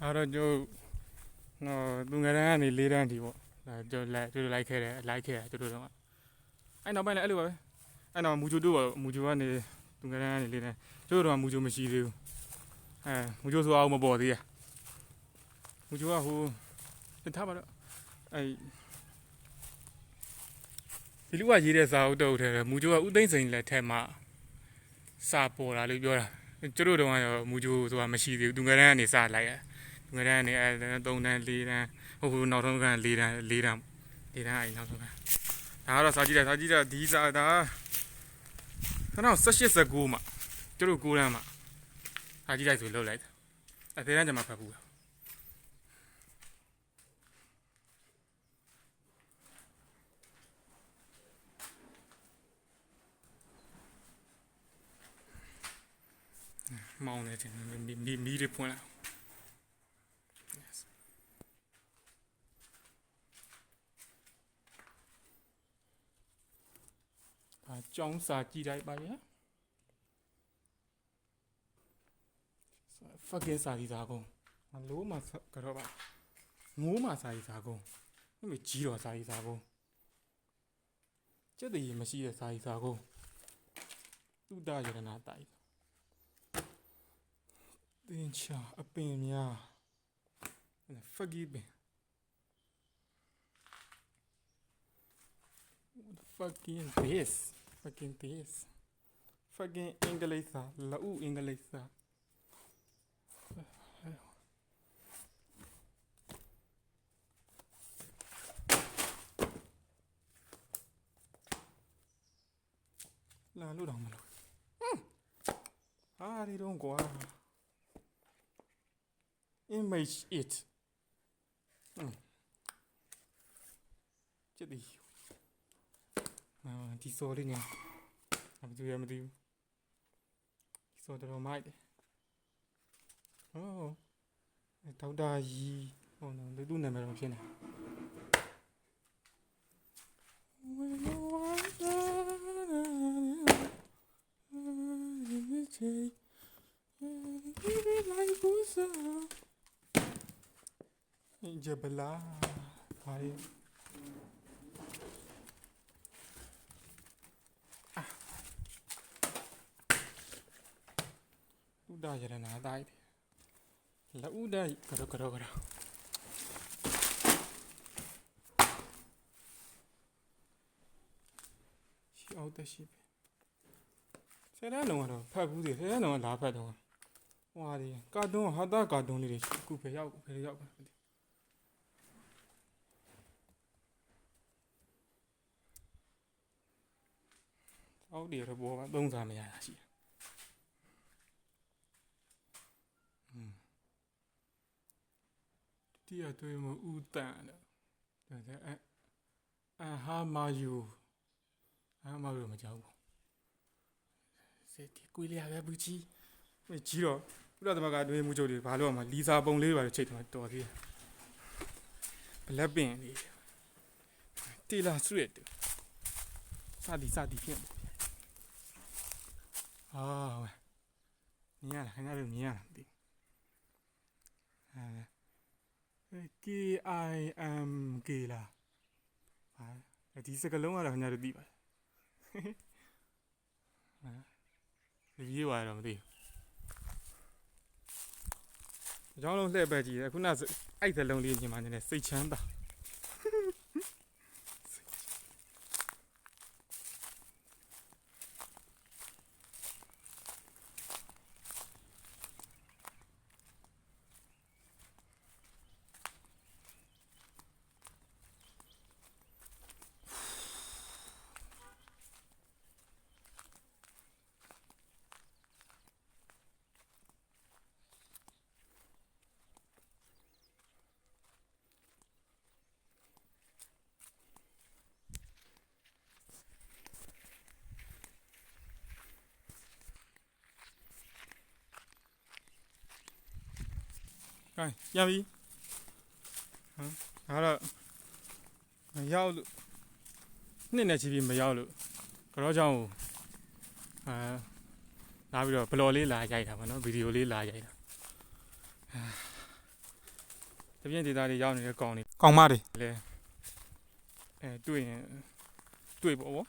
အဲ့တော့သူငယ်တန်းကနေ၄တန်းအထိပေါ့ကျွန်တော်လိုက်ခဲ့တယ်ကျွန်တော်တော့အဲ့နောက်ပိုင်းလည်းအဲ့လိုပါပဲအဲ့တော့မူဂျိုတို့မူဂျိုကနေသူငယ်တန်းကနေ၄တန်းကျွန်တော်တို့ကမူဂျိုမရှိသေးဘူးမူဂျိုဆိုအောင်မပေါ်သေးရမူဂျိုကဟိုထားပါတော့အဲ့ဒီလူကရေးတဲ့စာအုပ်တုပ်ထဲမူဂျိုကဥသိမ့်စိန်လက်ထက်မှာစာပေါ်လာလို့ပြောတာကျွန်တော်တို့ကရောမူဂျိုဆိုတာမရှိသေးဘူးသူငယ်တန်းကနေစလိုက်ရသူငယ်တန်းကနေ3တန်း4တန်းဟိုနောက်ဆုံးက4တန်းအဲ့နောက်ဆုံးကဒါကတော့စာကြည့်တာဒီစာဒါ1819မှာကျွန်တော်9တန်းမှာစာကြည့်လိုက်ဆိုလှုပ်လိုက်အသေးတန်းကျမှဖတ်ဘူးမောင်းနေတယ်မီးလေးဖွင့်လိုက်ကျောင်းစာကြည့်လိုက်ပါဗျာ fucking စာကြီးစာကုန်မလို့မှကတော့ပါငိုးမှစာကြီးစာကုန်မကြီးတော့စာကြီးစာကုန်ကျက်တည်မရှိတဲ့စာကြီးစာကုန်တုဒ္ဒရတနာတိုက်တင်ချာအပင်များ fucking ပင် fucking this fucking English စာလောက် English စာလာလို့တော့မလို့ဟာဒီတော့ကွာ image it ကျက်ဒီဒီစော်လေးညာမသိဘူးဒီစော်တော်မိုက်တယ်ဟောဒေါက်တာကြီးဟောနော်သူ့နာမည်တော့ဖြစ်နေဂျဘလာဘာလဲဥဒရနာတိုက်လာဥဒကတော့ရှိအောင်တရှိပဲဆယ်တန်းလုံးကတော့ဖတ်ဘူးလေဆယ်တန်းလုံးကလာဖတ်တော့ဟွာဒီကာတွန်းဟာတာကာတွန်းလေးတွေအခုဖယ်ရောက်ပါအောက်ဒီရဘောကသုံးစားမရတာရှိတယ်တရားတွေ့မဥတန်တယ်ဟာမာယူမကြောက်ဘူးစစ်တီကွေးလျာပဲဘူးကြီးတော့ဥဒသမကတွင်မှုချုပ်တွေဘာလို့မှလီစာပုံလေးပါချိတ်တယ်တော်သေးတယ်ဘလက်ပင်လေးတီလာဆွေ့တယ်စသည်ဖြစ်မြင်ရလားခင်ဗျားတို့မြင်ရလားမသိKIMK လားဒီစကလုံးကတော့ခင်ဗျားတို့သိပါတယ်ဒီရေးသွားတော့မသိဘူးအကြောင်းလုံးလှည့်ပဲကြည့်တယ်ခုနအဲ့စလုံးလေးညီမနေနဲ့စိတ်ချမ်းသာရပြီဒါတော့မရောက်လို့နှစ်နဲ့ချီပြီးမရောက်လို့ကြောကြောင့်လာပြီးတော့ဘလော်လေးလာရိုက်တာပေါ့နော်ဗီဒီယိုလေးလာရိုက်တာ တပြင်းဒေသတွေရောက်နေတဲ့ကောင်တွေကောင်မတွေလဲတွေ့ရင်တွေ့ပေါ့ဗော